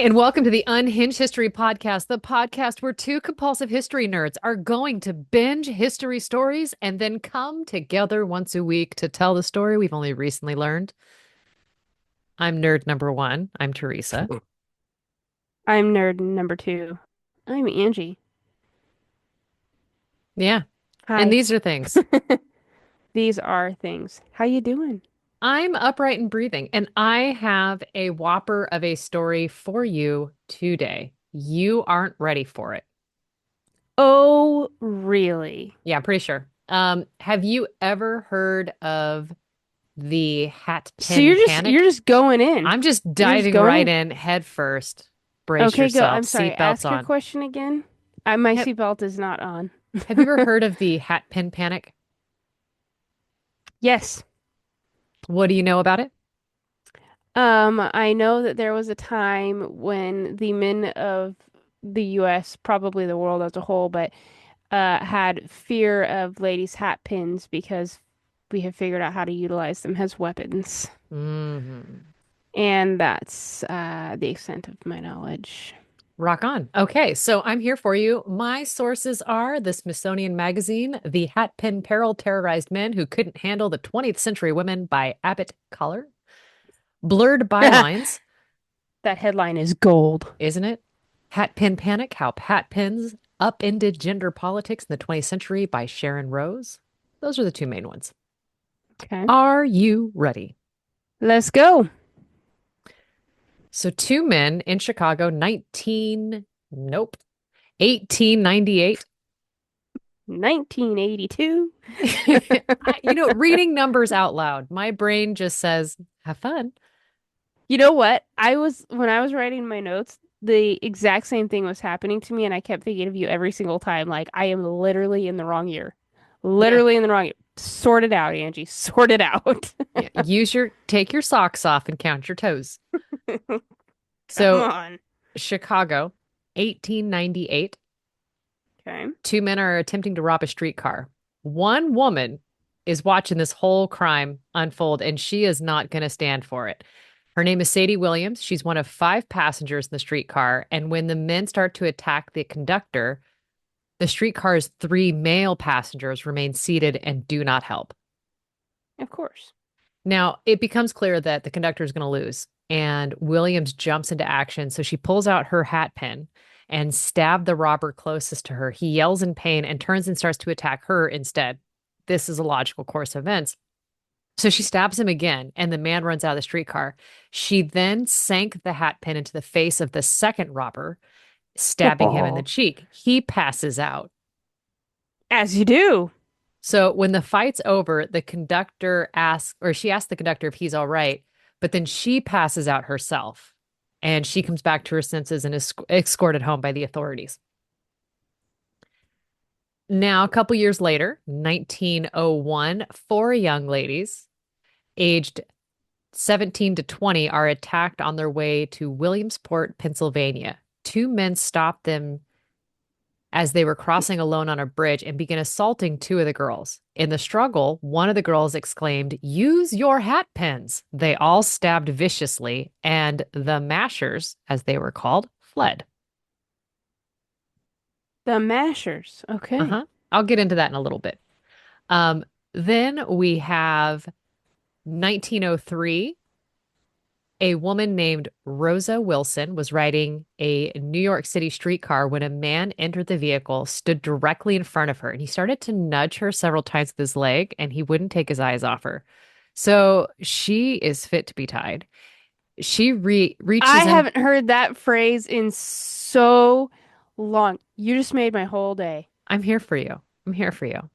and welcome to the Unhinged History Podcast, the podcast where two compulsive history nerds are going to binge history stories and then come together once a week to tell the story we've only recently learned. I'm nerd number one. I'm Theresa. I'm nerd number two. I'm Angie. Yeah, and Hi. these are things. These are things. How you doing? I'm upright and breathing, and I have a whopper of a story for you today. You aren't ready for it. Oh, really? Yeah, I'm pretty sure. Have you ever heard of the So Hatpin you're just Panic? going in. I'm just You're just diving going right in. in head first. Brace Okay, go. yourself. I'm sorry. Seatbelts Ask your on. question again. My Have, seatbelt is not on. have you ever heard of the Hatpin Panic? Yes. What do you know about it? I know that there was a time when the men of the US, probably the world as a whole, but had fear of ladies' hat pins because we have figured out how to utilize them as weapons. Hmm. And that's the extent of my knowledge. Rock on. Okay, so I'm here for you. My sources are the Smithsonian Magazine, The Hatpin Peril Terrorized Men Who Couldn't Handle the 20th Century Women by Abbott Collar, Blurred Bylines, That headline is gold. isn't it? Hatpin Panic, How Hatpins Upended Gender Politics in the 20th Century by Sharon Rose. Those are the two main ones. Okay. Are you ready? Let's go. So two men in Chicago, 1898. 1982. Reading numbers out loud, my brain just says, have fun. You know what? When I was writing my notes, the exact same thing was happening to me, and I kept thinking of you every single time. Like, I am literally in the wrong year. Yeah. Literally in the wrong year. Sort it out, Angie. Sort it out. Yeah. Take your socks off and count your toes. Come So, on. Chicago, 1898. Okay. Two men are attempting to rob a streetcar. One woman is watching this whole crime unfold, and she is not going to stand for it. Her name is Sadie Williams. She's one of five passengers in the streetcar. And when the men start to attack the conductor, the streetcar's three male passengers remain seated and do not help. Of course. Now, it becomes clear that the conductor is going to lose, and Williams jumps into action. So she pulls out her hat pin and stabs the robber closest to her. He yells in pain and turns and starts to attack her instead. This is a logical course of events. So she stabs him again, and the man runs out of the streetcar. She then sank the hat pin into the face of the second robber, stabbing him in the Oh, cheek. He passes out. as you do. So when the fight's over, the conductor asks, or she asks the conductor if he's all right, but then she passes out herself and she comes back to her senses and is escorted home by the authorities. Now, a couple years later, 1901, four young ladies aged 17 to 20 are attacked on their way to Williamsport, Pennsylvania. Two men stop them as they were crossing alone on a bridge and began assaulting two of the girls. In the struggle, one of the girls exclaimed, "Use your hat pins." They all stabbed viciously, and the mashers, as they were called, fled. The Mashers. Okay. Uh-huh. I'll get into that in a little bit. Um, then we have 1903. A woman named Rosa Wilson was riding a New York City streetcar when a man entered the vehicle, stood directly in front of her, and he started to nudge her several times with his leg, and he wouldn't take his eyes off her. So she is fit to be tied. She I reaches in. haven't heard that phrase in so long. You just made my whole day. I'm here for you. I'm here for you.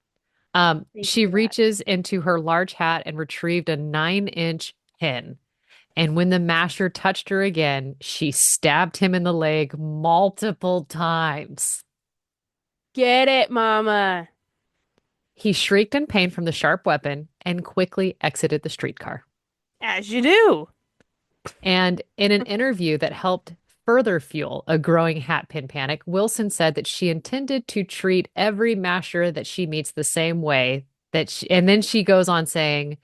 Thank you She for that. reaches into her large hat and retrieved a 9-inch pin. And when the masher touched her again, she stabbed him in the leg multiple times. Get it, Mama. He shrieked in pain from the sharp weapon and quickly exited the streetcar. As you do. And in an interview that helped further fuel a growing hatpin panic, Wilson said that she intended to treat every masher that she meets the same way and then she goes on saying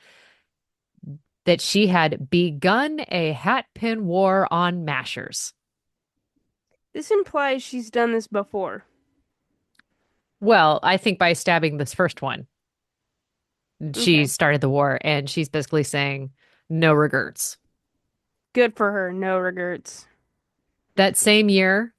that she had begun a hatpin war on mashers. This implies she's done this before. Well, I think by stabbing this first one, she Okay. started the war, and she's basically saying no regrets. Good for her. No regrets. That same year,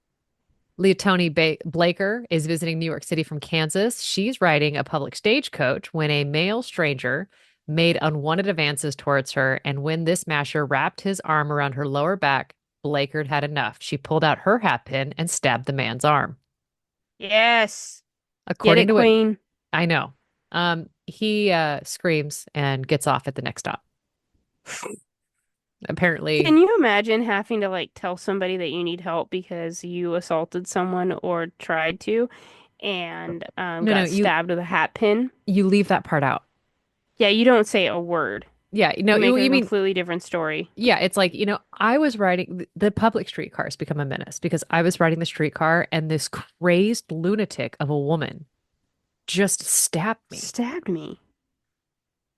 Leotoni Blaker is visiting New York City from Kansas. She's riding a public stagecoach when a male stranger made unwanted advances towards her. And when this masher wrapped his arm around her lower back, Blaker had enough. She pulled out her hat pin and stabbed the man's arm. Yes. Get According it, to what Queen. I know, he screams and gets off at the next stop. Can Apparently, you imagine having to like tell somebody that you need help because you assaulted someone or tried to and no, no, got stabbed with a hat pin? you leave that part out. Yeah, you don't say a word. Yeah, no, You make a you mean completely different story. yeah, it's like, I was riding the public streetcars become a menace because I was riding the streetcar and this crazed lunatic of a woman just stabbed me. Stabbed me.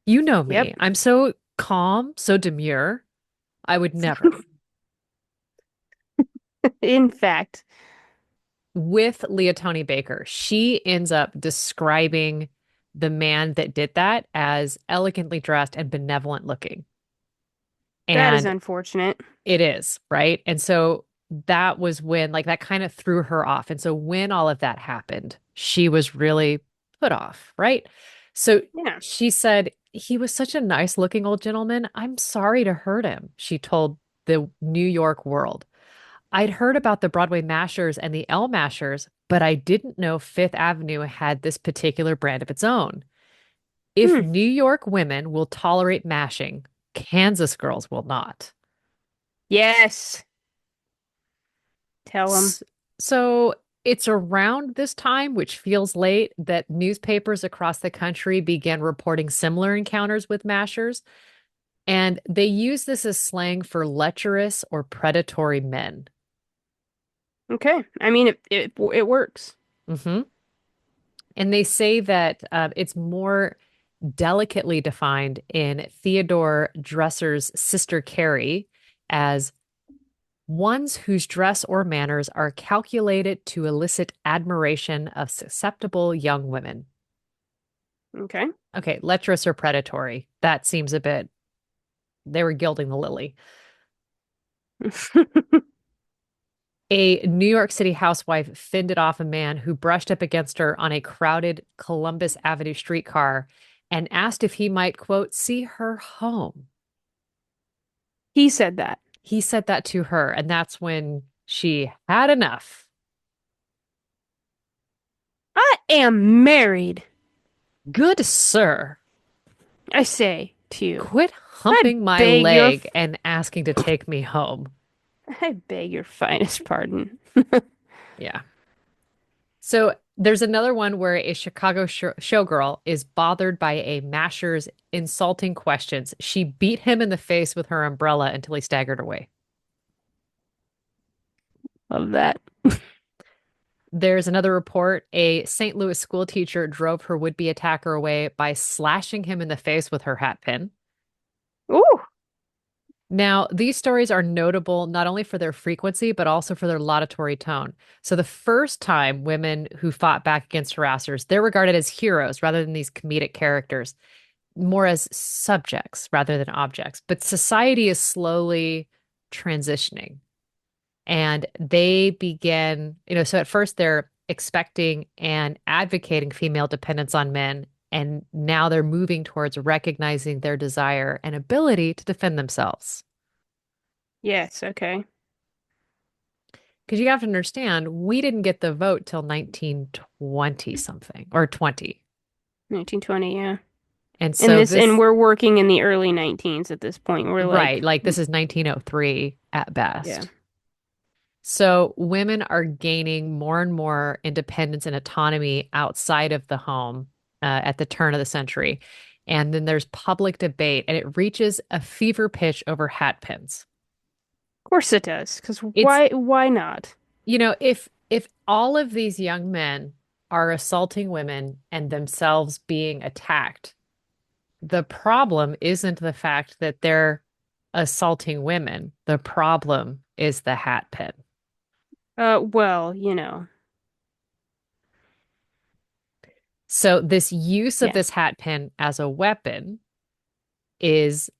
You know Yep. me. I'm so calm, so demure. I would never. In fact, With Leotoni Baker, she ends up describing the man that did that as elegantly dressed and benevolent looking. that is And unfortunate. it is, right? And so that was when, like, that kind of threw her off. And so when all of that happened, she was really put off, right? So Yeah. she said, he was such a nice looking old gentleman. I'm sorry to hurt him, she told the New York World. I'd heard about the Broadway Mashers and the L Mashers, but I didn't know Fifth Avenue had this particular brand of its own. If Hmm. New York women will tolerate mashing, Kansas girls will not. Yes. Tell him. S- So it's around this time, which feels late, that newspapers across the country began reporting similar encounters with mashers. And they use this as slang for lecherous or predatory men. Okay. I mean, it works. Hmm. And they say that it's more delicately defined in Theodore Dresser's Sister Carrie as ones whose dress or manners are calculated to elicit admiration of susceptible young women. Okay. Okay, lecherous or predatory. That seems a bit, they were gilding the lily. A New York City housewife fended off a man who brushed up against her on a crowded Columbus Avenue streetcar and asked if he might, quote, see her home. He said that. He said that to her, and that's when she had enough. I am married, Good sir, I say to you. quit I humping my beg your leg and asking to take me home. I beg your finest pardon. Yeah. So there's another one where a Chicago showgirl is bothered by a masher's insulting questions. She beat him in the face with her umbrella until he staggered away. Love that. There's another report. A St. Louis school teacher drove her would-be attacker away by slashing him in the face with her hat pin. Ooh, Now, these stories are notable not only for their frequency, but also for their laudatory tone. So, the first time women who fought back against harassers, they're regarded as heroes rather than these comedic characters, more as subjects rather than objects. But society is slowly transitioning and they begin, so at first they're expecting and advocating female dependence on men. And now they're moving towards recognizing their desire and ability to defend themselves. yes, okay. Because you have to understand, we didn't get the vote till 1920 something or 20. 1920, yeah. And And so and this, we're working in the early 19s at this point. We're right, like, like this is 1903 at yeah. best. So women are gaining more and more independence and autonomy outside of the home at the turn of the century. And then there's public debate, and it reaches a fever pitch over hat pins. Of course it does. Because It's, why not? if all of these young men are assaulting women and themselves being attacked, the problem isn't the fact that they're assaulting women. The problem is the hat pin. Well, you know. So this use of Yeah. this hat pin as a weapon is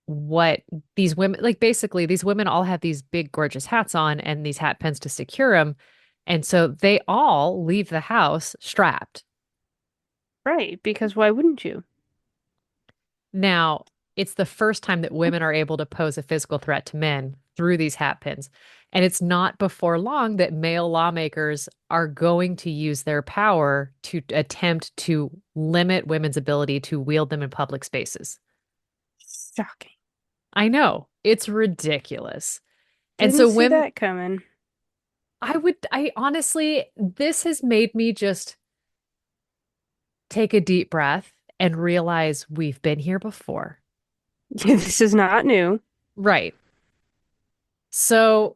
what these women like basically these women all have these big gorgeous hats on and these hat pins to secure them. And so they all leave the house strapped. Right, because why wouldn't you? Now, it's the first time that women are able to pose a physical threat to men through these hat pins. And it's not before long that male lawmakers are going to use their power to attempt to limit women's ability to wield them in public spaces. Shocking. I know, it's ridiculous. And Didn't so see when that coming. I honestly, this has made me just take a deep breath and realize we've been here before. This is not new. Right. So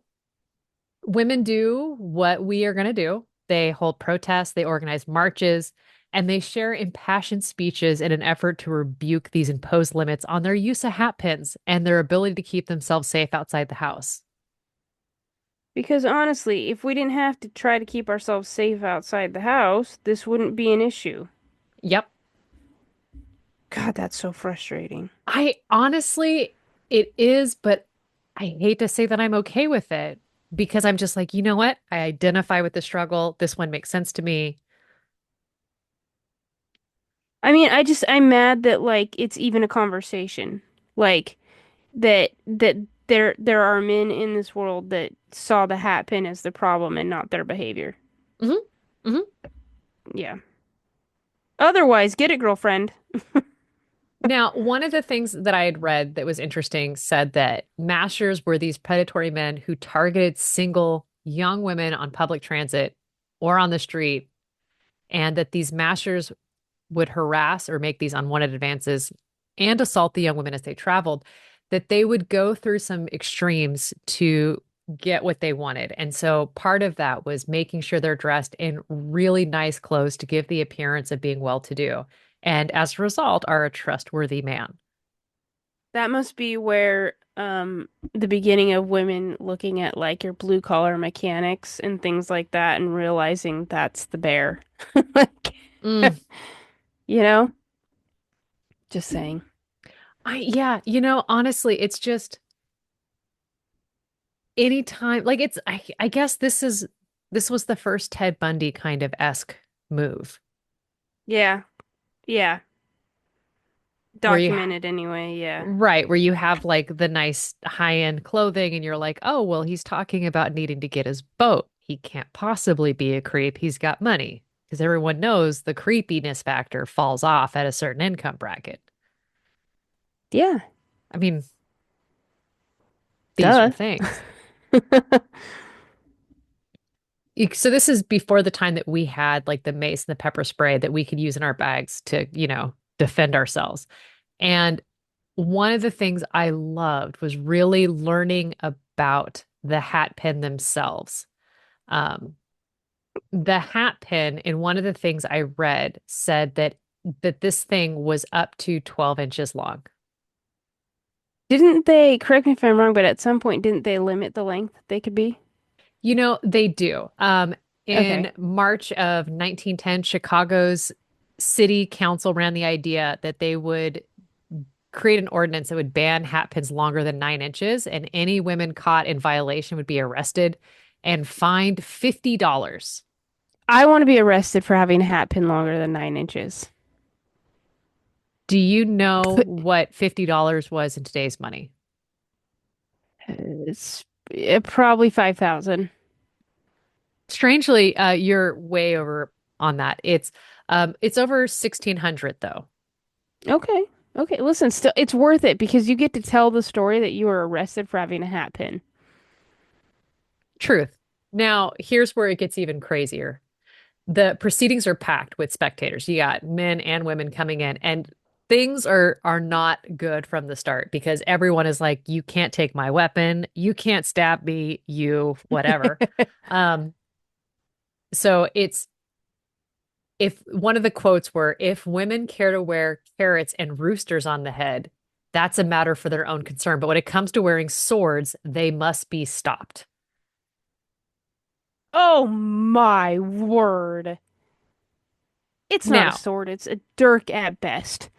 women do what we are going to do. They hold protests, they organize marches, and they share impassioned speeches in an effort to rebuke these imposed limits on their use of hat pins and their ability to keep themselves safe outside the house. Because honestly, if we didn't have to try to keep ourselves safe outside the house, this wouldn't be an issue. Yep. God, that's so frustrating. I honestly, it is, but I hate to say that I'm okay with it because I'm just like, you know what? I identify with the struggle. This one makes sense to me. I mean, I'm mad that like it's even a conversation. Like that there are men in this world that saw the hat pin as the problem and not their behavior. Hmm. Hmm. Yeah. Otherwise, get it, girlfriend. Now, one of the things that I had read that was interesting said that mashers were these predatory men who targeted single young women on public transit or on the street, and that these mashers would harass or make these unwanted advances and assault the young women as they traveled, that they would go through some extremes to get what they wanted. And so part of that was making sure they're dressed in really nice clothes to give the appearance of being well-to-do. And as a result, are a trustworthy man. That must be where the beginning of women looking at like your blue collar mechanics and things like that and realizing that's the bear. Like, Mm, you know? Just saying. yeah, honestly, it's just anytime, like I guess this was the first Ted Bundy kind of esque move Yeah. Yeah. where you Documented anyway, yeah. right, where you have like the nice high-end clothing and you're like, "Oh, well, he's talking about needing to get his boat. He can't possibly be a creep. He's got money." Because everyone knows the creepiness factor falls off at a certain income bracket. Yeah. I mean, these are Duh. things. So this is before the time that we had like the mace and the pepper spray that we could use in our bags to, defend ourselves. And one of the things I loved was really learning about the hat pin themselves. Um, the hat pin, in one of the things I read, said that this thing was up to 12 inches long. Didn't they, correct me if I'm wrong, but at some point didn't they limit the length they could be? They do. In Okay. March of 1910, Chicago's city council ran the idea that they would create an ordinance that would ban hat pins longer than 9 inches, and any women caught in violation would be arrested and fined $50. I want to be arrested for having a hat pin longer than 9 inches. Do you know what $50 was in today's money? It's probably 5,000. Strangely, you're way over on that. It's over 1600 though. Okay. Okay. Listen, still, it's worth it because you get to tell the story that you were arrested for having a hat pin. Truth. Now, here's where it gets even crazier. The proceedings are packed with spectators. You got men and women coming in, and things are not good from the start because everyone is like, "You can't take my weapon. You can't stab me. You whatever." Um, so it's if one of the quotes were, "If women care to wear carrots and roosters on the head, that's a matter for their own concern. But when it comes to wearing swords, they must be stopped." Oh my word. It's not a Now, sword, it's a dirk at best.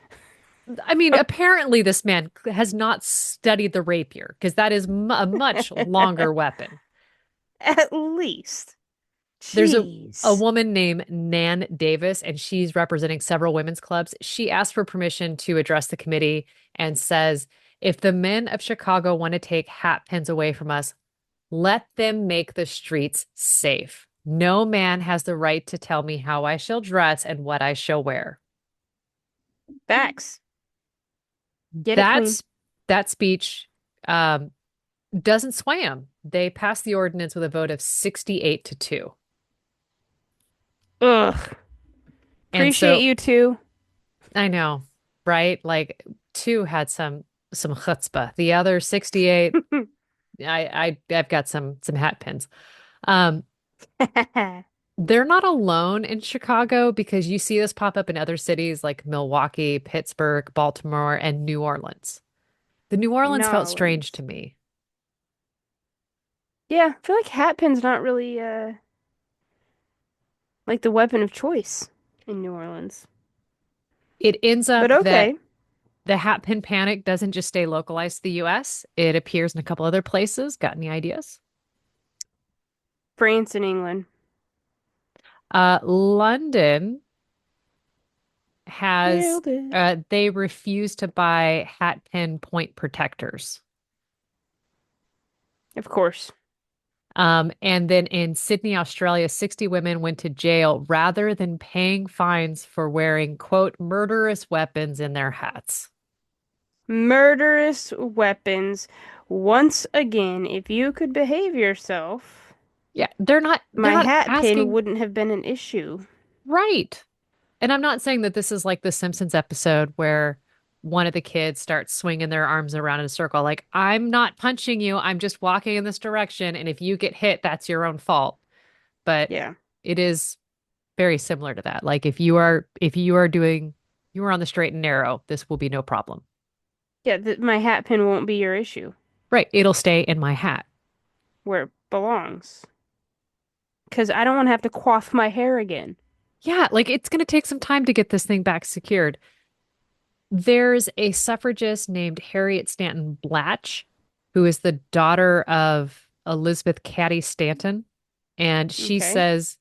I mean, apparently this man has not studied the rapier because that is a much longer weapon. At least. There's a Jeez. woman named Nan Davis, and she's representing several women's clubs. She asked for permission to address the committee and says, if the men of Chicago want to take hat pins away from us, let them make the streets safe. No man has the right to tell me how I shall dress and what I shall wear. Facts. Get it, queen. That's that speech um, doesn't sway them. They passed the ordinance with a vote of 68 to 2. Ugh. And Appreciate so you too. I know, right? Like two had some chutzpah. The other 68, I've got some hat pins. Um, they're not alone in Chicago because you see this pop up in other cities like Milwaukee, Pittsburgh, Baltimore, and New Orleans. The New Orleans felt strange Nolans. to me. Yeah, I feel like hatpin's not really like the weapon of choice in New Orleans. It ends But up that okay. the Hatpin Panic doesn't just stay localized to the US. It appears in a couple other places. Got any ideas? France and England. London has Nailed it. they refuse to buy hat pin point protectors. Of course. And then in Sydney, Australia, 60 women went to jail rather than paying fines for wearing, quote, murderous weapons in their hats. Murderous weapons. Once again, if you could behave yourself, Yeah, they're my not hat pin asking wouldn't have been an issue. right. And I'm not saying that this is like the Simpsons episode where one of the kids starts swinging their arms around in a circle. Like, I'm not punching you. I'm just walking in this direction. And if you get hit, that's your own fault. But Yeah. it is very similar to that. Like, if you are on the straight and narrow, this will be no problem. Yeah, my hat pin won't be your issue Right. It'll stay in my hat. where it belongs. Because I don't want to have to coif my hair again. Yeah. Like, it's going to take some time to get this thing back secured. There's a suffragist named Harriet Stanton Blatch, who is the daughter of Elizabeth Cady Stanton. And she Okay. says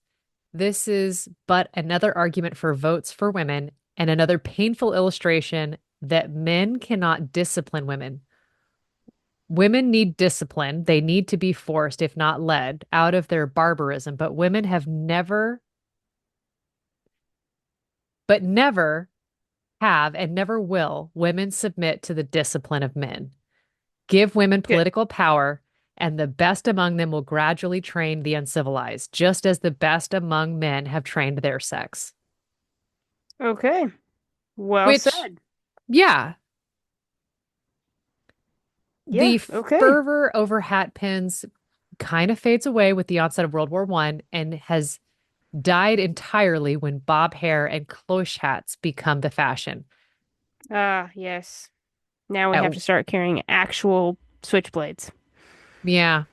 this is but another argument for votes for women and another painful illustration that men cannot discipline women. Women need discipline. They need to be forced, if not led, out of their barbarism. But women have never have and never will women submit to the discipline of men. Give women Good. political power, and the best among them will gradually train the uncivilized, just as the best among men have trained their sex. Okay. Well Which, said. yeah, Yeah. the Okay. fervor over hat pins kind of fades away with the onset of World War One and has died entirely when bob hair and cloche hats become the fashion. Ah, yes. Now we At, have to start carrying actual switchblades. yeah,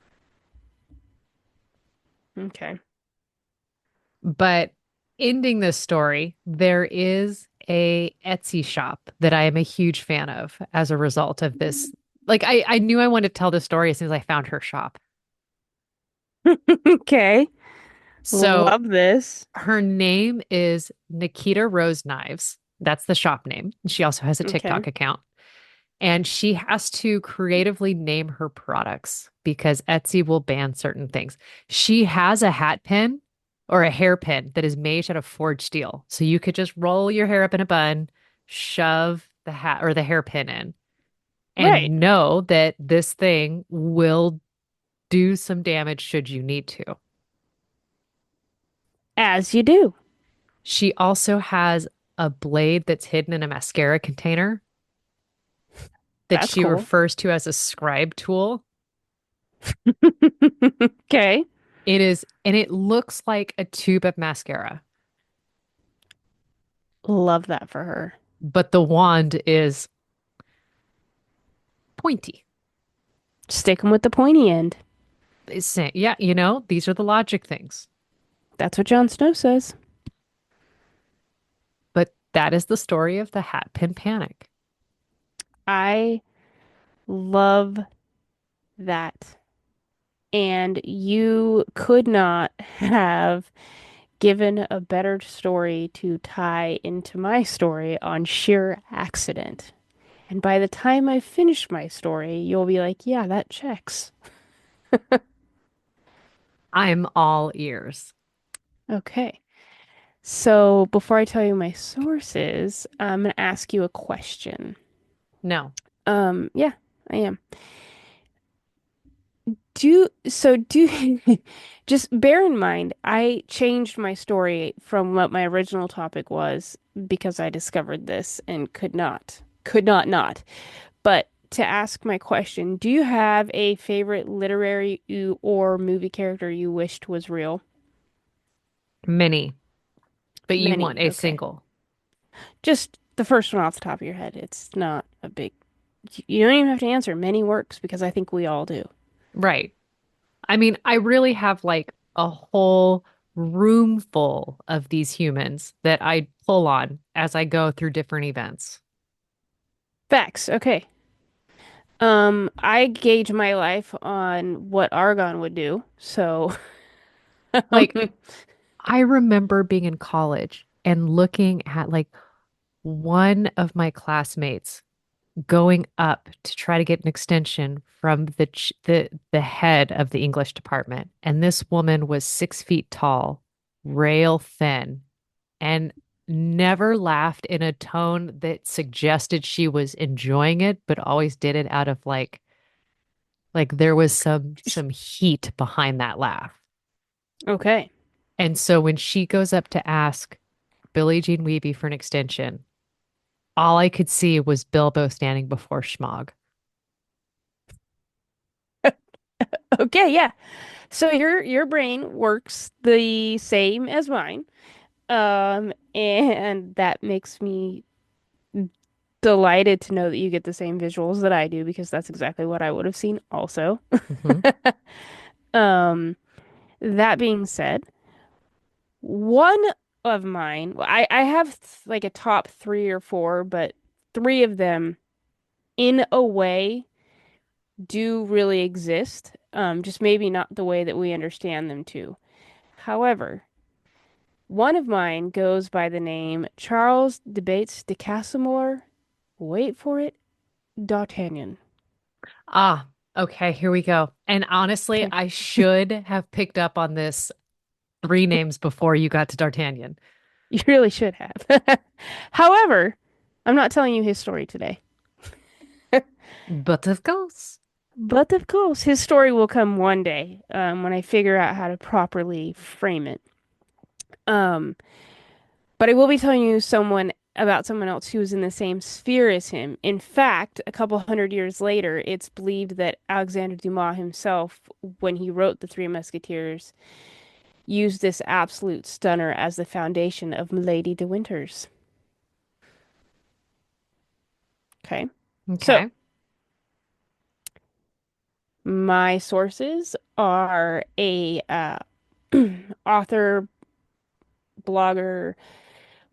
Okay. but ending this story, there is a Etsy shop that I am a huge fan of as a result of this. Like I knew I wanted to tell this story as soon as I found her shop. Okay. So Love this. her name is Nikita Rose Knives. That's the shop name. She also has a Okay. TikTok account. And she has to creatively name her products because Etsy will ban certain things. She has a hat pin or a hairpin that is made out of forged steel. So you could just roll your hair up in a bun, shove the hat or the hairpin in, Right. and know that this thing will do some damage should you need to. As you do. She also has a blade that's hidden in a mascara container that That's she cool. refers to as a scribe tool. Okay. It is, and it looks like a tube of mascara, Love that for her. but the wand is pointy. Stick 'em with the pointy end. Yeah, these are the logic things. That's what Jon Snow says. But that is the story of the Hatpin Panic. I love that. And you could not have given a better story to tie into my story on sheer accident. And by the time I finish my story, you'll be like, yeah, that checks. I'm all ears. Okay. So before I tell you my sources, I'm going to ask you a question. No. Yeah, I am. Do just bear in mind, I changed my story from what my original topic was because I discovered this and could not. But to ask my question, do you have a favorite literary or movie character you wished was real? Many, but you want Many. a Okay. single. Just the first one off the top of your head. It's not a big, you don't even have to answer. Many works because I think we all do. Right. I mean, I really have like a whole room full of these humans that I pull on as I go through different events. Facts. Okay. I gauge my life on what Argon would do. So, Like, I remember being in college and looking at like one of my classmates going up to try to get an extension from the head of the English department. And this woman was 6 feet tall, rail thin, and never laughed in a tone that suggested she was enjoying it, but always did it out of like there was some heat behind that laugh. okay. And so when she goes up to ask Billie Jean Weeby for an extension, all I could see was Bilbo standing before Schmog. Okay, yeah. So your brain works the same as mine. And that makes me delighted to know that you get the same visuals that I do because that's exactly what I would have seen also. Hmm. Um, that being said, one of mine, well, I have like a top three or four, but three of them in a way do really exist. Just maybe not the way that we understand them to. However, one of mine goes by the name Charles Debates de Casimir. Wait for it, D'Artagnan. Ah, okay, here we go. And honestly, Okay. I should have picked up on this three names before you got to D'Artagnan. You really should have. However, I'm not telling you his story today. But of course. But of course, his story will come one day, when I figure out how to properly frame it. Um, but I will be telling you someone about someone else who was in the same sphere as him. In fact, a couple hundred years later, it's believed that Alexander Dumas himself, when he wrote The Three Musketeers, used this absolute stunner as the foundation of Milady de Winter's. Okay. So, Okay. my sources are a author, blogger,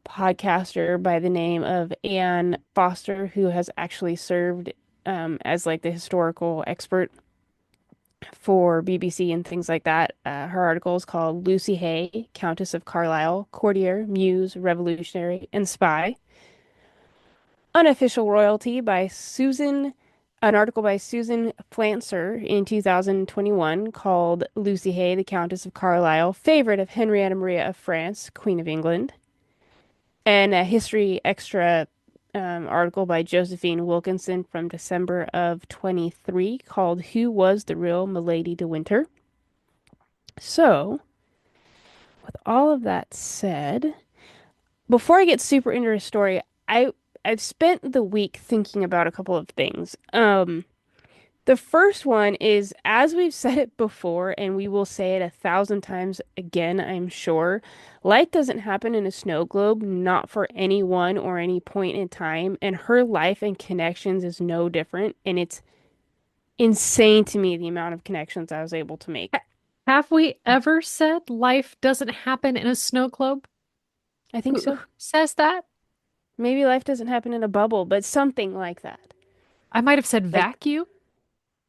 podcaster by the name of Anne Foster, who has actually served as like the historical expert for BBC and things like that. Her article is called Lucy Hay, Countess of Carlisle, Courtier, Muse, Revolutionary, and Spy. Unofficial Royalty by an article by Susan Flancer in 2021 called Lucy Hay, the Countess of Carlisle, favorite of Henrietta Maria of France, Queen of England. And a History Extra article by Josephine Wilkinson from December of 23 called Who Was the Real Milady de Winter? So, with all of that said, before I get super into her story, I've spent the week thinking about a couple of things. The first one is, as we've said it before, and we will say it 1,000 times again, I'm sure, life doesn't happen in a snow globe, not for anyone or any point in time, and her life and connections is no different, and it's insane to me the amount of connections I was able to make. Have we ever said life doesn't happen in a snow globe? I think Who so. says that? Maybe life doesn't happen in a bubble, but something like that. I might have said Like, vacuum.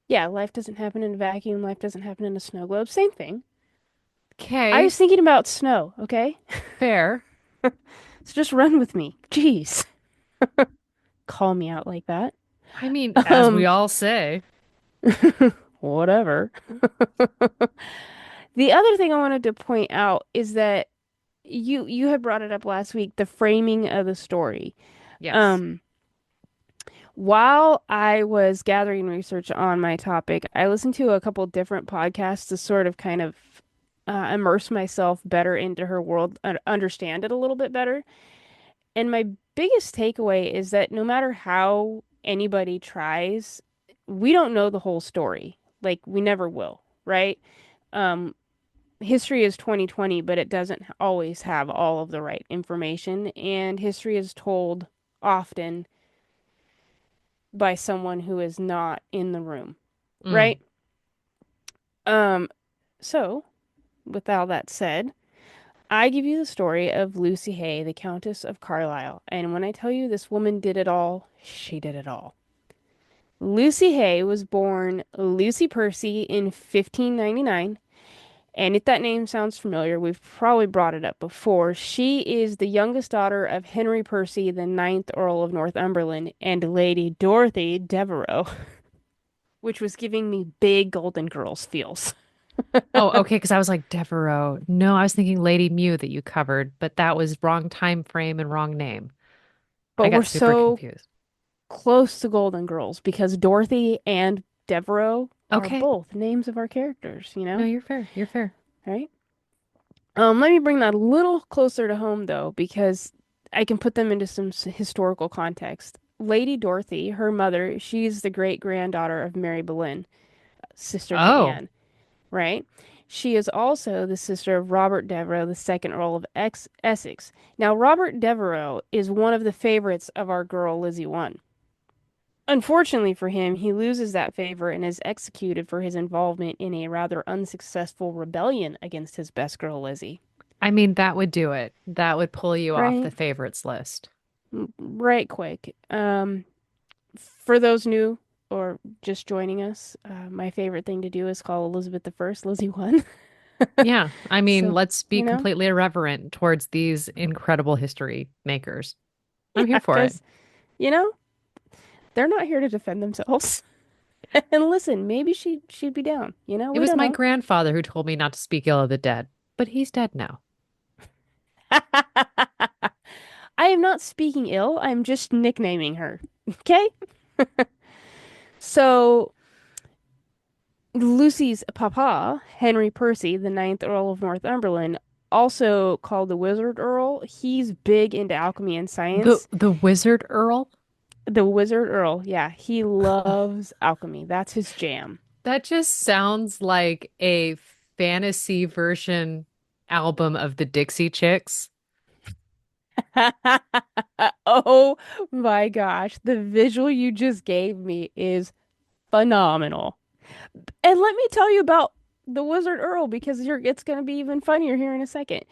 yeah, life doesn't happen in a vacuum, life doesn't happen in a snow globe. Same thing. I Okay, was thinking about snow, okay? fair. So just run with me. Jeez. Call me out like that. I mean, as we Um, all say. whatever. The other thing I wanted to point out is that you had brought it up last week, the framing of the story. Yes. Um, while I was gathering research on my topic, I listened to a couple different podcasts to sort of kind of immerse myself better into her world, understand it a little bit better. And my biggest takeaway is that no matter how anybody tries, we don't know the whole story. Like we never will, right? Um, History is 2020, but it doesn't always have all of the right information, and history is told often by someone who is not in the room, Mm. right? Um, so with all that said, I give you the story of Lucy Hay, the Countess of Carlisle. And when I tell you this woman did it all, she did it all. Lucy Hay was born Lucy Percy in 1599. And if that name sounds familiar, we've probably brought it up before. She is the youngest daughter of Henry Percy, the ninth Earl of Northumberland, and Lady Dorothy Devereux, which was giving me big Golden Girls feels. Oh, okay, because I was like Devereaux. No, I was thinking Lady Mew that you covered, but that was wrong time frame and wrong name. I But we're got super so confused. close to Golden Girls because Dorothy and Devereaux are Okay. both names of our characters, you No, know? you're fair. You're fair. Right? Let me bring that a little closer to home though, because I can put them into some historical context. Lady Dorothy, her mother, she's the great granddaughter of Mary Boleyn, sister to Oh, Anne, right? She is also the sister of Robert Devereux, the second Earl of Essex. Now, Robert Devereux is one of the favorites of our girl Lizzie One. Unfortunately for him, he loses that favor and is executed for his involvement in a rather unsuccessful rebellion against his best girl Lizzie. I mean, that would do it. That would pull you off the Right? favorites list. Right quick. For those new or just joining us, my favorite thing to do is call Elizabeth the First Lizzie One. Yeah. I mean, So, let's be you know, completely irreverent towards these incredible history makers. I'm here yeah, for it. because, you know, they're not here to defend themselves. And listen, maybe she'd be down. You know, It we was don't my know. grandfather who told me not to speak ill of the dead, but he's dead now. I am not speaking ill. I'm just nicknaming her. Okay? So Lucy's papa, Henry Percy, the ninth Earl of Northumberland, also called the Wizard Earl, he's big into alchemy and The science. the Wizard Earl? The Wizard Earl, yeah, he loves alchemy. That's his jam. That just sounds like a fantasy version album of the Dixie Chicks. Oh my gosh, the visual you just gave me is phenomenal. And let me tell you about the Wizard Earl because it's going to be even funnier here in a second.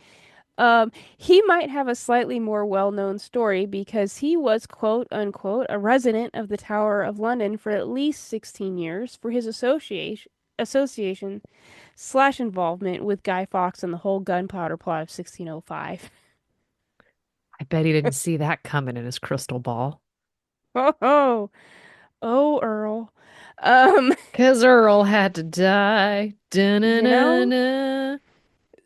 He might have a slightly more well-known story because he was quote unquote a resident of the Tower of London for at least 16 years for his association slash involvement with Guy Fawkes and the whole gunpowder plot of 1605. I bet he didn't see that coming in his crystal ball. Oh, oh, Earl. Um, 'Cause Earl had to die. you know, Da-na-na-na.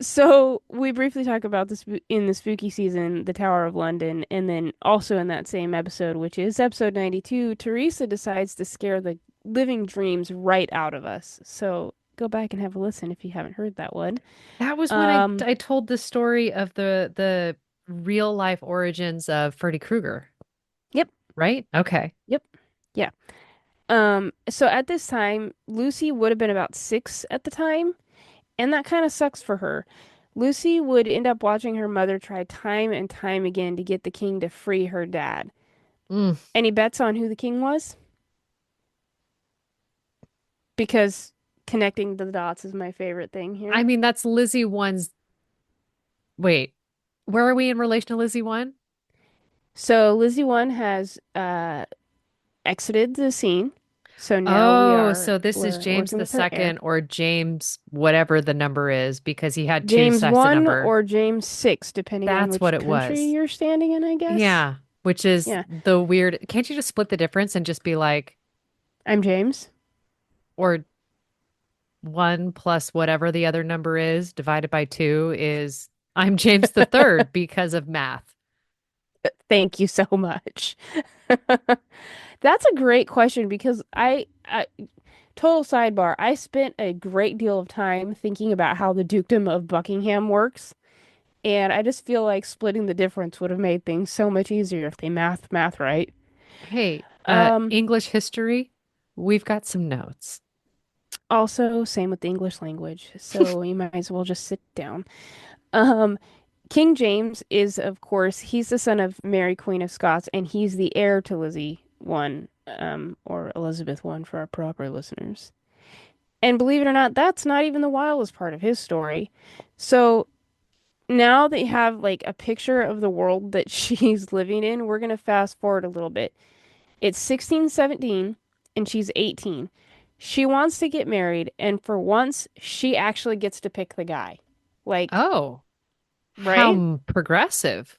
so we briefly talk about this in the spooky season, the Tower of London, and then also in that same episode, which is episode 92, Theresa decides to scare the living dreams right out of us. So go back and have a listen if you haven't heard that one. That was when I Um, I told the story of the real life origins of Freddy Krueger, yep, right? Okay. yep, yeah. So at this time, Lucy would have been about 6 at the time, and that kind of sucks for her. Lucy would end up watching her mother try time and time again to get the king to free her dad. Mm. Any bets on who the king was? because connecting the dots is my favorite thing I here. mean, that's Lizzie one's. Wait, where are we in relation to Lizzie one? So Lizzie one has exited the scene. So now Oh, so this is we're James working the with her second heir. or James whatever the number is because he had two James sets of 1 number. or James 6, depending on That's what which it country was. you're standing in, I guess. Yeah, which is Yeah, the weird. Can't you just split the difference and just be like, I'm James. or one plus whatever the other number is divided by two is I'm James the third because of math. Thank you so much. That's a great question because I total sidebar, I spent a great deal of time thinking about how the dukedom of Buckingham works, and I just feel like splitting the difference would have made things so much easier if they math right. Hey, Um, English history, we've got some notes. Also, same with the English language, so you might as well just sit down. Um, King James is, of course, he's the son of Mary, Queen of Scots, and he's the heir to Lizzie one, or Elizabeth one for our proper listeners. And believe it or not, that's not even the wildest part of his story. So now that you have like a picture of the world that she's living in, we're gonna fast forward a little bit. It's 1617 and she's 18. She wants to get married, and for once, she actually gets to pick the guy. Like, Oh, how right? progressive.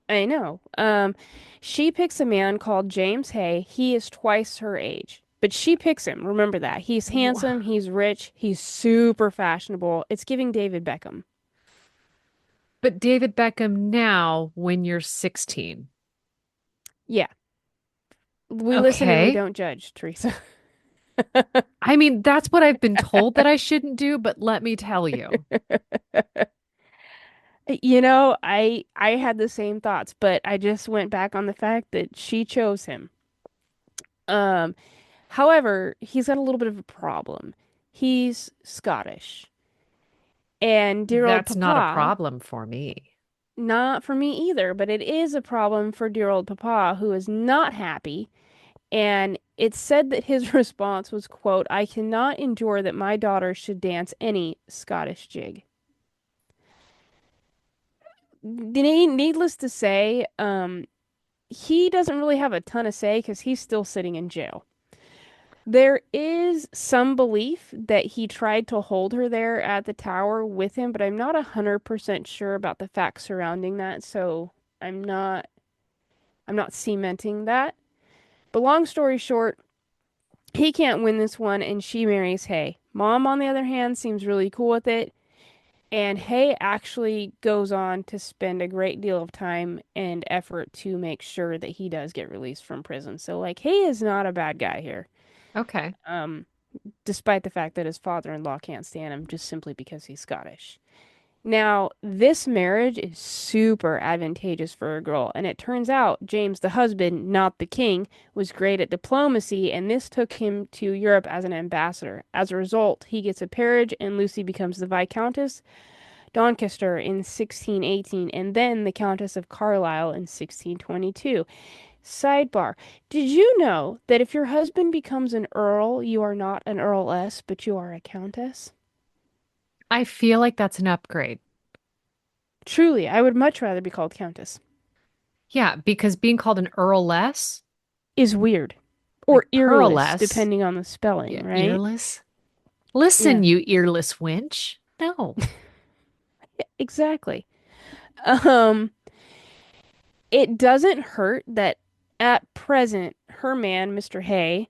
I know. She picks a man called James Hay. He is twice her age. But she picks him. Remember that. He's Wha- handsome, he's rich, he's super fashionable. It's giving David Beckham. But David Beckham now when you're 16. Yeah. We listen and we Okay. don't judge, Theresa. I mean, that's what I've been told that I shouldn't do, but let me tell you. I had the same thoughts, but I just went back on the fact that she chose him. Um, However, he's got a little bit of a problem. He's Scottish. And dear old That's not a Papa, problem for me. not for me either, but it is a problem for dear old Papa, who is not happy. And it's said that his response was, quote, I cannot endure that my daughter should dance any Scottish jig. Needless to say, he doesn't really have a ton of say because he's still sitting in jail. There is some belief that he tried to hold her there at the tower with him, but I'm not 100% sure about the facts surrounding that, so I'm not I'm not cementing that. But long story short, he can't win this one and she marries Hay. Mom, on the other hand, seems really cool with it, and Hay actually goes on to spend a great deal of time and effort to make sure that he does get released from prison. So like Hay is not a bad guy here. Okay. Um Despite the fact that his father-in-law can't stand him just simply because he's Scottish. Now, this marriage is super advantageous for a girl, and it turns out James, the husband, not the king, was great at diplomacy, and this took him to Europe as an ambassador. As a result, he gets a peerage, and Lucy becomes the Viscountess Doncaster in 1618, and then the Countess of Carlisle in 1622. Sidebar: did you know that if your husband becomes an earl, you are not an earless, but you are a countess? I feel like that's an upgrade. Truly, I would much rather be called countess. Yeah, because being called an earl less, Is weird. like Or pearl earless, less, depending on the spelling, yeah, right? earless. Listen, Yeah, you earless wench. No. exactly. Um, it doesn't hurt that at present, her man, Mr. Hay,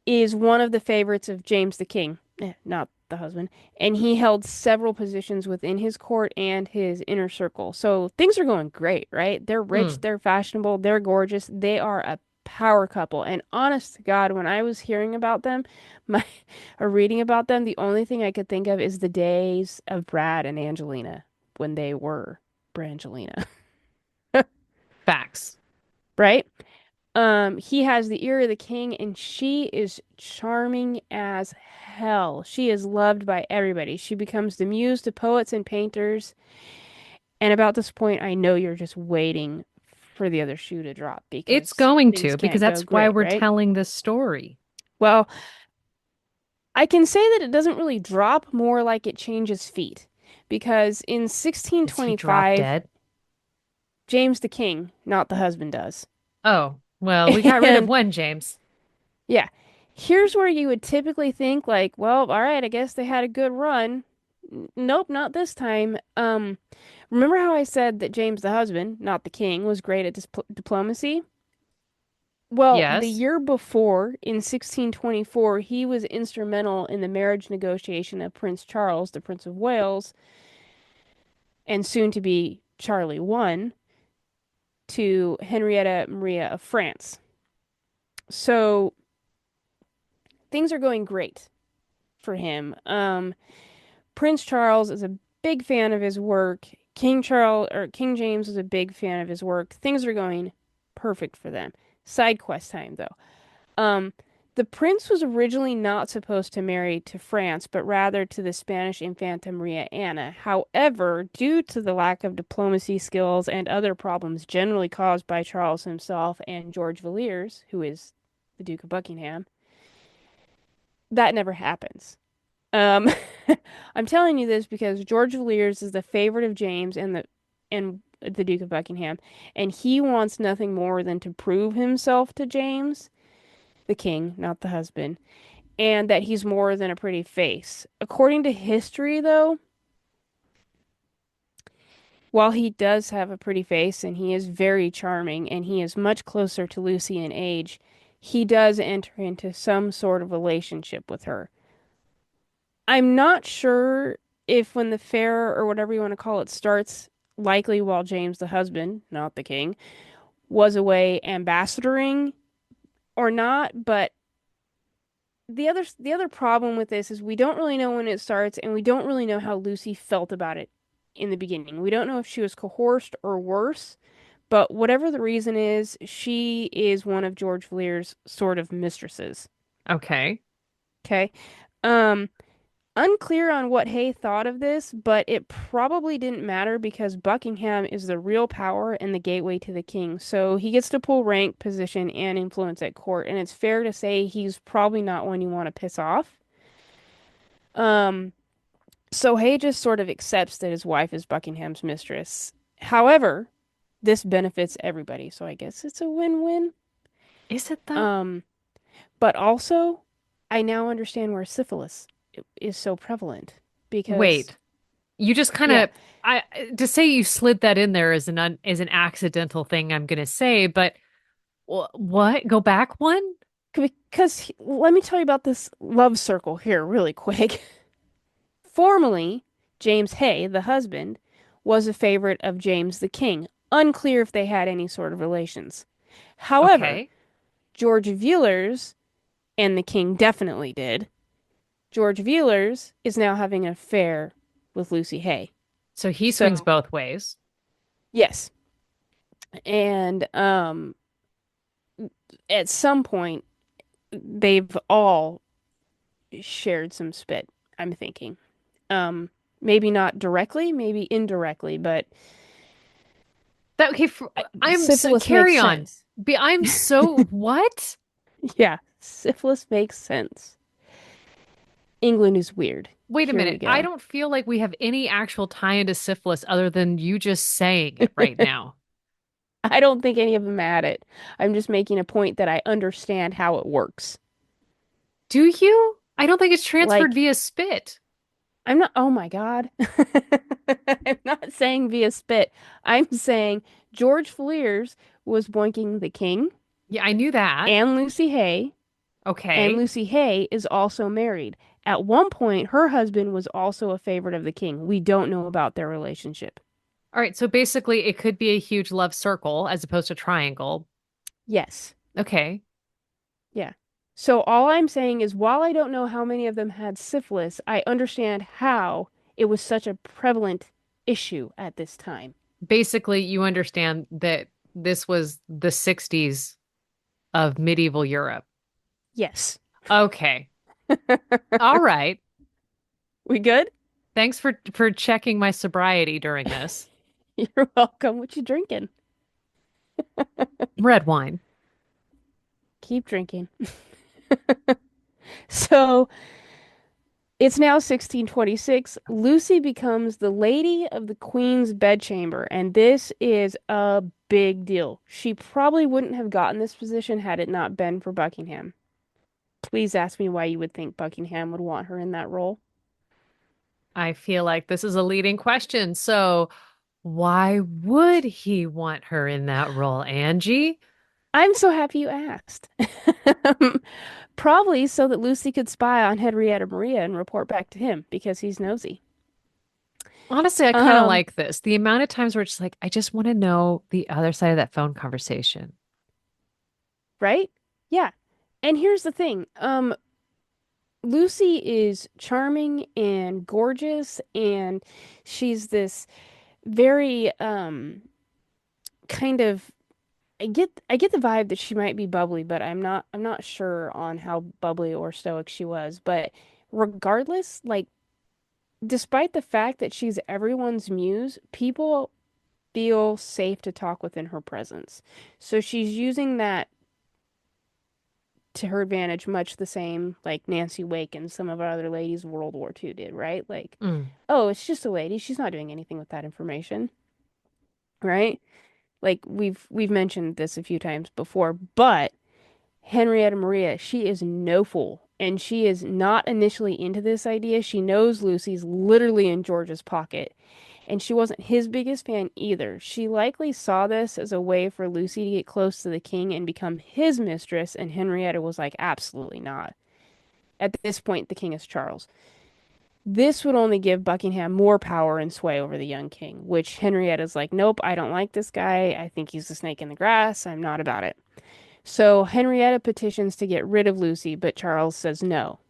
is one of the favorites of James the King, not the husband, and he held several positions within his court and his inner circle. So things are going great, right? They're rich, Mm. they're fashionable, they're gorgeous, they are a power couple. And honest to God, when I was hearing about them, my or reading about them, the only thing I could think of is the days of Brad and Angelina when they were Brangelina, Facts. right? He has the ear of the king, and she is charming as hell. She is loved by everybody. She becomes the muse to poets and painters. And about this point, I know you're just waiting for the other shoe to drop It's because going things to, because can't go that's why great, we're right? telling this story. Well, I can say that it doesn't really drop, more like it changes feet. Because in Does he drop 1625, dead? James the King, not the husband, does. Oh, well, we got rid of And one, James. yeah, here's where you would typically think, like, well, all right, I guess they had a good run. Nope, not this time. Remember how I said that James the husband, not the king, was great at diplomacy? Well, the Yes. year before, in 1624, he was instrumental in the marriage negotiation of Prince Charles, the Prince of Wales, and soon to be Charlie I, to Henrietta Maria of France. So things are going great for him. Prince Charles is a big fan of his work. King James is a big fan of his work. Things are going perfect for them. Side quest time though. Um, the prince was originally not supposed to marry to France, but rather to the Spanish Infanta Maria Anna. However, due to the lack of diplomacy skills and other problems generally caused by Charles himself and George Villiers, who is the Duke of Buckingham, that never happens. Um, I'm telling you this because George Villiers is the favorite of James and the Duke of Buckingham, and he wants nothing more than to prove himself to James, the king, not the husband, and that he's more than a pretty face. According to history, though, while he does have a pretty face and he is very charming and he is much closer to Lucy in age, he does enter into some sort of relationship with her. I'm not sure if when the fair or whatever you want to call it starts, likely while James, the husband, not the king, was away ambassadoring or not, but the other problem with this is we don't really know when it starts and we don't really know how Lucy felt about it in the beginning. We don't know if she was coerced or worse, but whatever the reason is, she is one of George Villiers' sort of mistresses. Okay. Okay. Um, Unclear on what Hay thought of this, but it probably didn't matter because Buckingham is the real power and the gateway to the king. So he gets to pull rank, position, and influence at court, and it's fair to say he's probably not one you want to piss off. Um, so Hay just sort of accepts that his wife is Buckingham's mistress. However, this benefits everybody, so I guess it's a win-win. Is it though? Um, but also, I now understand where syphilis is so prevalent because, Wait. You just kind yeah. of I to say you slid that in there is is an accidental thing I'm gonna say, but what? Go back one? Because let me tell you about this love circle here really quick. Formerly, James Hay, the husband, was a favorite of James the King. Unclear if they had any sort of relations. However, Okay. George Villiers and the King definitely did. George Villiers is now having an affair with Lucy Hay. So he swings So, both ways. yes. And at some point, they've all shared some spit, I'm thinking. Um, Maybe not directly, maybe indirectly, but That okay, I'm so syphilis makes carry on. sense. I'm so what? Yeah, syphilis makes sense. England is weird. Wait a Here we minute. I go. don't feel like we have any actual tie into syphilis other than you just saying it right now. I don't think any of them had it. I'm just making a point that I understand how it works. Do you? I don't think it's transferred Like, via spit. I'm not, oh my God. I'm not saying via spit. I'm saying George Villiers was boinking the king Yeah, I knew that. and Lucy Hay, and Okay. Lucy Hay is also married. At one point, her husband was also a favorite of the king. We don't know about their relationship. All right, so basically it could be a huge love circle as opposed to triangle. Yes. Okay. Yeah. So all I'm saying is while I don't know how many of them had syphilis, I understand how it was such a prevalent issue at this time. Basically, you understand that this was the 60s of medieval Europe. Yes. Okay. All right. We good? Thanks for checking my sobriety during this. You're welcome. What you drinking? Red wine. Keep drinking. So, It's now 1626. Lucy becomes the lady of the Queen's bedchamber, and this is a big deal. She probably wouldn't have gotten this position had it not been for Buckingham. Please ask me why you would think Buckingham would want her in that role. I feel like this is a leading question. So, why would he want her in that role, Angie? I'm so happy you asked. Probably so that Lucy could spy on Henrietta Maria and report back to him because he's nosy. Honestly, I kind of Um, like this. The amount of times where it's like, I just want to know the other side of that phone conversation. right? Yeah. And here's the thing. Lucy is charming and gorgeous, and she's this very kind of I get the vibe that she might be bubbly, but I'm not sure on how bubbly or stoic she was. But regardless, like despite the fact that she's everyone's muse, people feel safe to talk within her presence. So she's using that to her advantage, much the same like Nancy Wake and some of our other ladies of World War II did, right? Like, Mm. oh, it's just a lady. She's not doing anything with that information, right? Like we've mentioned this a few times before, but Henrietta Maria, she is no fool. And she is not initially into this idea. She knows Lucy's literally in George's pocket. And she wasn't his biggest fan either. She likely saw this as a way for Lucy to get close to the king and become his mistress, and Henrietta was like, absolutely not. At this point, the king is Charles. This would only give Buckingham more power and sway over the young king, which Henrietta's like, nope, I don't like this guy. I think he's a snake in the grass. I'm not about it. So Henrietta petitions to get rid of Lucy, but Charles says no.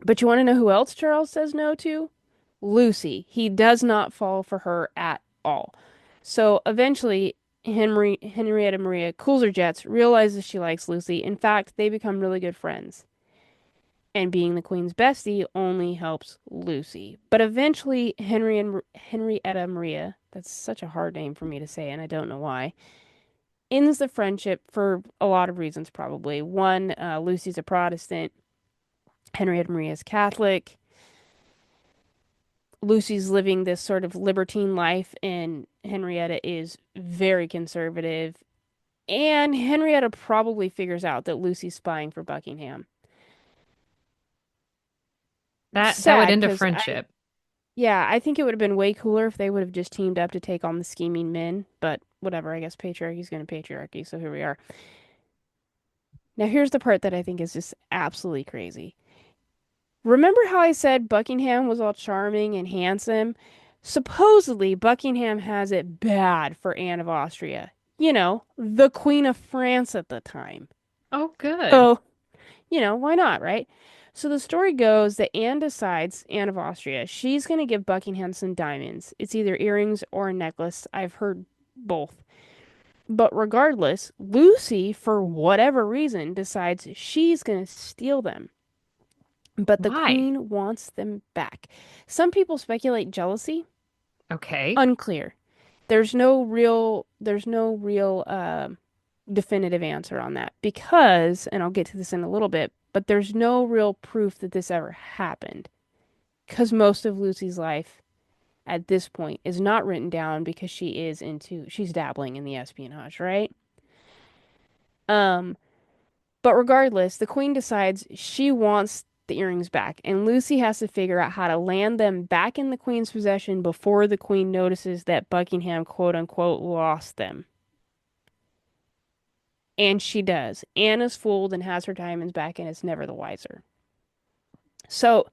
But you want to know who else Charles says no to? Lucy. He does not fall for her at all. So eventually, Henrietta Maria cools her jets, realizes she likes Lucy. In fact, they become really good friends. And being the queen's bestie only helps Lucy. But eventually, Henrietta Maria, that's such a hard name for me to say, and I don't know why, ends the friendship for a lot of reasons, probably. One, Lucy's a Protestant, Henrietta Maria is Catholic. Lucy's living this sort of libertine life, and Henrietta is very conservative. And Henrietta probably figures out that Lucy's spying for Buckingham. That would Sad, end a because friendship. yeah, I think it would have been way cooler if they would have just teamed up to take on the scheming men, but whatever, I guess patriarchy's gonna patriarchy, so here we are. Now, here's the part that I think is just absolutely crazy. Remember how I said Buckingham was all charming and handsome? Supposedly, Buckingham has it bad for Anne of Austria. You know, the Queen of France at the time. Oh, good. So, why not, right? So the story goes that Anne decides, Anne of Austria, she's going to give Buckingham some diamonds. It's either earrings or a necklace. I've heard both. But regardless, Lucy, for whatever reason, decides she's going to steal them. But the Why? queen wants them back. Some people speculate jealousy. Okay. Unclear. There's no real definitive answer on that because, and I'll get to this in a little bit, but there's no real proof that this ever happened because most of Lucy's life at this point is not written down because she's dabbling in the espionage, right? Um, But regardless, the queen decides she wants the earrings back, and Lucy has to figure out how to land them back in the queen's possession before the queen notices that Buckingham, quote unquote, lost them. And she does. Anne is fooled and has her diamonds back and is never the wiser. So,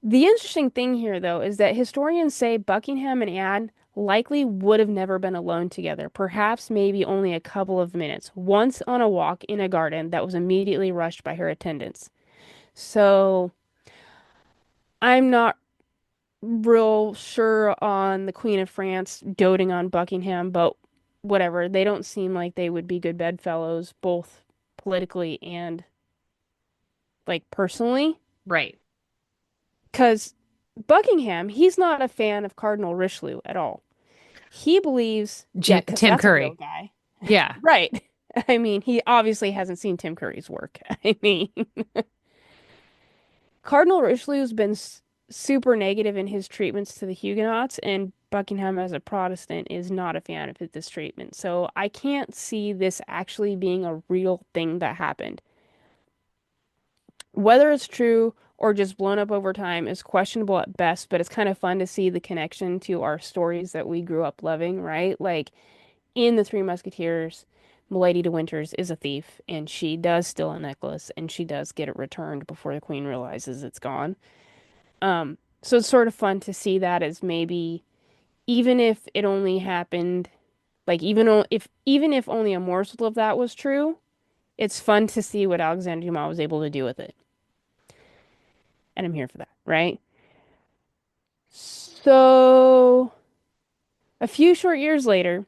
the interesting thing here, though, is that historians say Buckingham and Anne likely would have never been alone together, perhaps maybe only a couple of minutes, once on a walk in a garden that was immediately rushed by her attendants. So I'm not real sure on the Queen of France doting on Buckingham, but whatever. They don't seem like they would be good bedfellows, both politically and like personally. Right. Because Buckingham, he's not a fan of Cardinal Richelieu at all. He believes, yeah, because Tim that's a real Curry. guy. Yeah. Right. I mean, he obviously hasn't seen Tim Curry's work. I mean, Cardinal Richelieu's been super negative in his treatments to the Huguenots, and Buckingham, as a Protestant, is not a fan of this treatment. So I can't see this actually being a real thing that happened. Whether it's true or just blown up over time is questionable at best, but it's kind of fun to see the connection to our stories that we grew up loving, right? Like in the Three Musketeers, Milady de Winters is a thief, and she does steal a necklace, and she does get it returned before the queen realizes it's gone. So it's sort of fun to see that as maybe even if it only happened, like even if only a morsel of that was true, it's fun to see what Alexander Dumas was able to do with it, and I'm here for that, right? So a few short years later,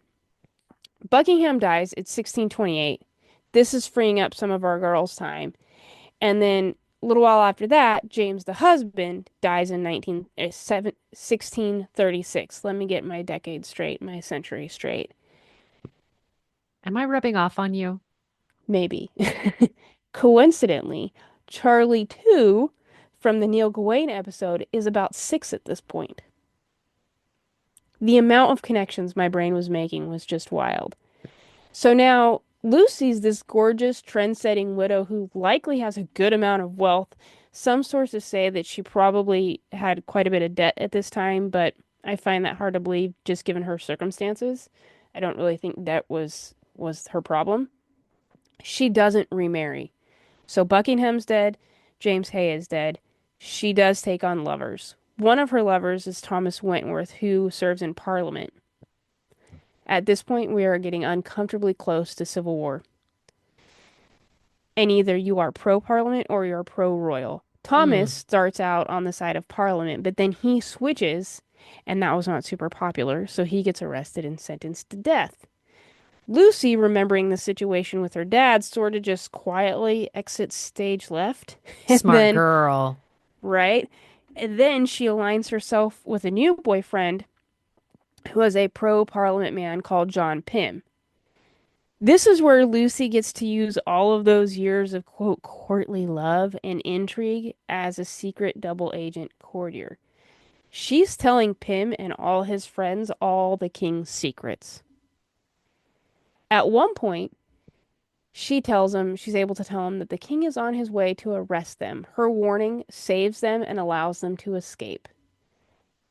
Buckingham dies at 1628. This is freeing up some of our girls' time. And then a little while after that, James the husband dies in 1636. Let me get my decade straight, my century straight. Am I rubbing off on you? Maybe. Coincidentally, Charlie 2 from the Neil Gawain episode is about 6 at this point. The amount of connections my brain was making was just wild. So now Lucy's this gorgeous, trend-setting widow who likely has a good amount of wealth. Some sources say that she probably had quite a bit of debt at this time, but I find that hard to believe just given her circumstances. I don't really think debt was her problem. She doesn't remarry. So Buckingham's dead, James Hay is dead. She does take on lovers. One of her lovers is Thomas Wentworth, who serves in Parliament. At this point, we are getting uncomfortably close to civil war. And either you are pro-Parliament or you're pro-royal. Thomas Mm. starts out on the side of Parliament, but then he switches, and that was not super popular, so he gets arrested and sentenced to death. Lucy, remembering the situation with her dad, sort of just quietly exits stage left. And Smart then, girl. right? And then she aligns herself with a new boyfriend who is a pro-Parliament man called John Pym. This is where Lucy gets to use all of those years of quote courtly love and intrigue as a secret double agent courtier. She's telling Pym and all his friends all the king's secrets. At one point, she's able to tell him that the king is on his way to arrest them. Her warning saves them and allows them to escape.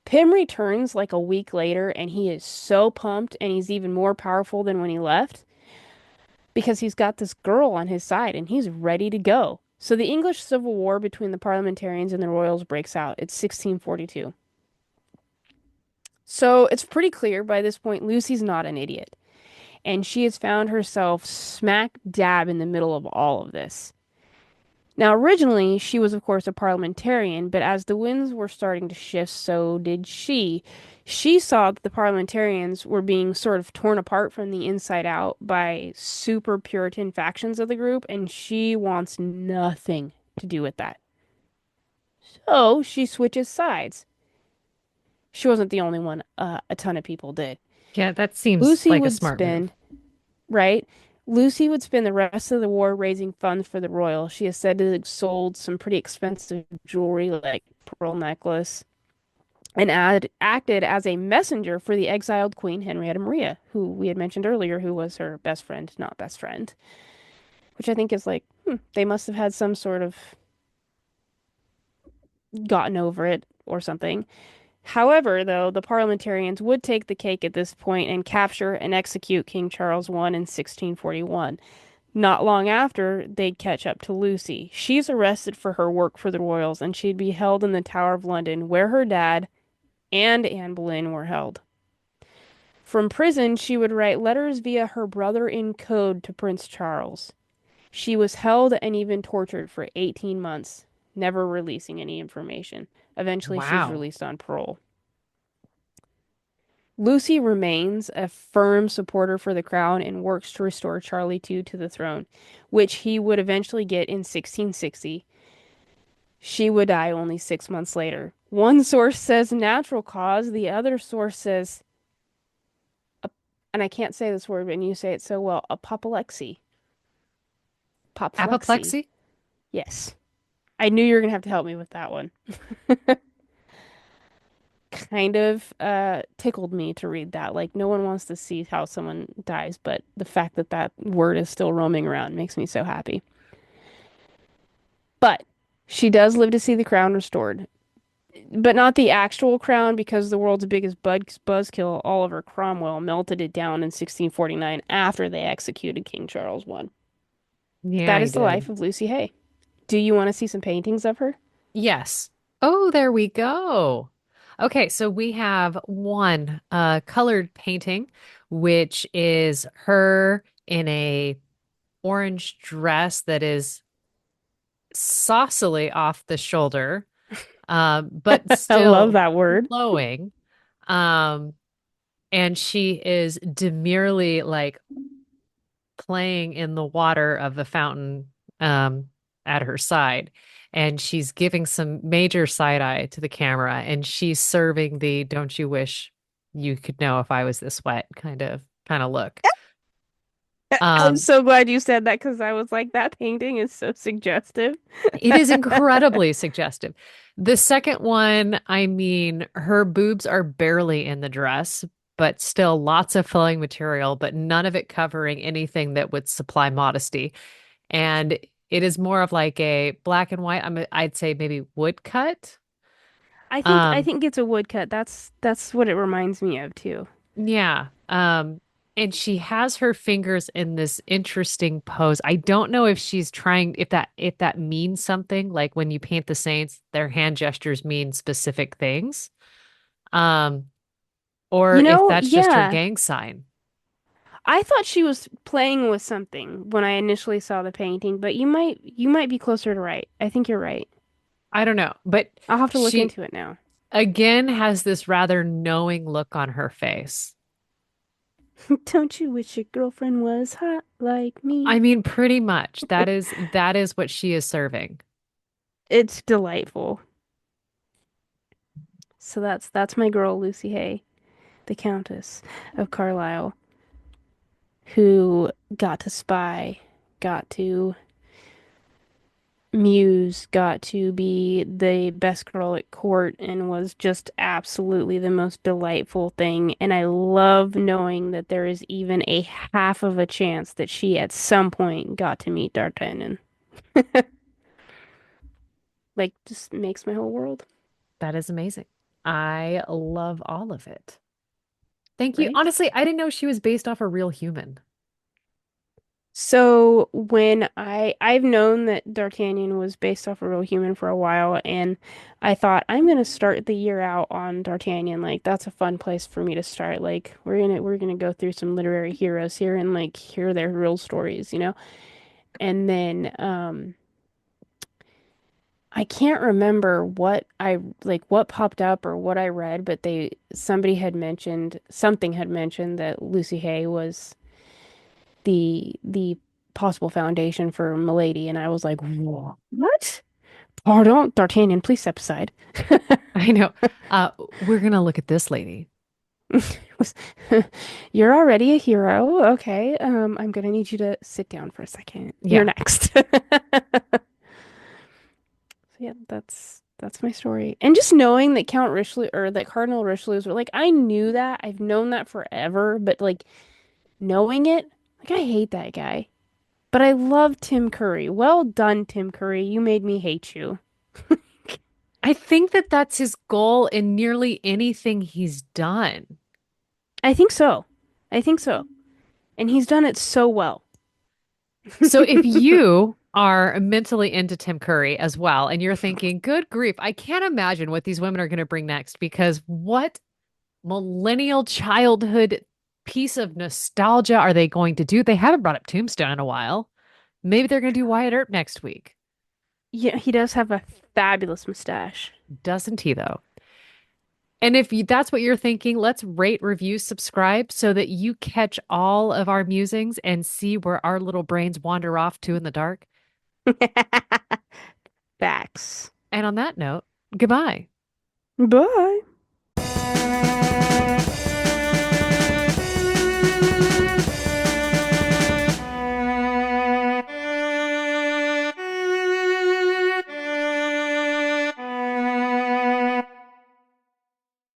Pym returns like a week later and he is so pumped and he's even more powerful than when he left because he's got this girl on his side and he's ready to go. So the English Civil War between the parliamentarians and the royals breaks out. It's 1642. So it's pretty clear by this point Lucy's not an idiot. And she has found herself smack dab in the middle of all of this. Now, originally, she was, of course, a parliamentarian, but as the winds were starting to shift, so did she. She saw that the parliamentarians were being sort of torn apart from the inside out by super Puritan factions of the group, and she wants nothing to do with that. So she switches sides. She wasn't the only one, a ton of people did. Yeah, that seems Lucy like a would smart move. spend right? Lucy would spend the rest of the war raising funds for the royal. She is said to have sold some pretty expensive jewelry like pearl necklace and acted as a messenger for the exiled Queen Henrietta Maria, who we had mentioned earlier, who was her best friend, not best friend, which I think is like, they must have had some sort of gotten over it or something. However, though, the parliamentarians would take the cake at this point and capture and execute King Charles I in 1641. Not long after, they'd catch up to Lucy. She's arrested for her work for the royals, and she'd be held in the Tower of London, where her dad and Anne Boleyn were held. From prison, she would write letters via her brother in code to Prince Charles. She was held and even tortured for 18 months, never releasing any information. Eventually, she's Wow. released on parole. Lucy remains a firm supporter for the crown and works to restore Charlie II to the throne, which he would eventually get in 1660. She would die only 6 months later. One source says natural cause, the other source says, and I can't say this word, but you say it so well, apoplexy. Apoplexy. Apoplexy? Yes. I knew you were gonna have to help me with that one. Kind of tickled me to read that. Like no one wants to see how someone dies, but the fact that that word is still roaming around makes me so happy. But she does live to see the crown restored, but not the actual crown because the world's biggest buzzkill, Oliver Cromwell, melted it down in 1649 after they executed King Charles I. Yeah, That he is the did. life of Lucy Hay. Do you want to see some paintings of her? Yes. Oh, there we go. Okay, so we have one colored painting, which is her in a orange dress that is saucily off the shoulder, but I love still that word. flowing. Um, and she is demurely like playing in the water of the fountain um, at her side. And she's giving some major side eye to the camera, and she's serving the "don't you wish you could know if I was this wet" kind of look. I'm Um, so glad you said that because I was like, that painting is so suggestive. it is incredibly suggestive. The second one, I mean, her boobs are barely in the dress, but still lots of flowing material, but none of it covering anything that would supply modesty. And it is more of like a black and white. I'd say maybe woodcut. I Um, think it's a woodcut. That's what it reminds me of too. yeah. And she has her fingers in this interesting pose. I don't know if she's trying, if that means something. Like when you paint the saints, their hand gestures mean specific things. Um, or You if know, that's just her yeah. gang sign. I thought she was playing with something when I initially saw the painting, but you might be closer to right. I think you're right. I don't know, but I'll have to look she into it now. again has this rather knowing look on her face. Don't you wish your girlfriend was hot like I me? mean, pretty much. That is what she is serving. It's delightful. So that's my girl Lucy Hay, the Countess of Carlisle, who got to spy, got to muse, got to be the best girl at court, and was just absolutely the most delightful thing. And I love knowing that there is even a half of a chance that she at some point got to meet D'Artagnan. Like, just makes my whole world, That is amazing. I love all of it. Thank you. right? Honestly, I didn't know she was based off a real human. So when I've known that D'Artagnan was based off a real human for a while, and I thought I'm gonna start the year out on D'Artagnan. Like that's a fun place for me to start. Like we're gonna go through some literary heroes here and like hear their real stories, you know? And then I can't remember what I like what popped up or what I read, but they somebody had mentioned something had mentioned that Lucy Hay was the possible foundation for Milady, and I was like, What? Pardon, D'Artagnan, please step aside." I know. We're gonna look at this lady. Was- You're already a hero. Okay, I'm gonna need you to sit down for a second. You're Yeah. next. So yeah, that's my story. And just knowing that Count Richelieu or that Cardinal Richelieu's were like, I knew that. I've known that forever, but like knowing it, like I hate that guy. But I love Tim Curry. Well done, Tim Curry. You made me hate you. I think that that's his goal in nearly anything he's done. I think so. I think so. And he's done it so well. So if you are mentally into Tim Curry as well, and you're thinking, good grief, I can't imagine what these women are going to bring next because what millennial childhood piece of nostalgia are they going to do? They haven't brought up Tombstone in a while. Maybe they're going to do Wyatt Earp next week. Yeah, he does have a fabulous mustache. Doesn't he, though? And if that's what you're thinking, let's rate, review, subscribe so that you catch all of our musings and see where our little brains wander off to in the dark. Facts. And on that note, goodbye. Bye.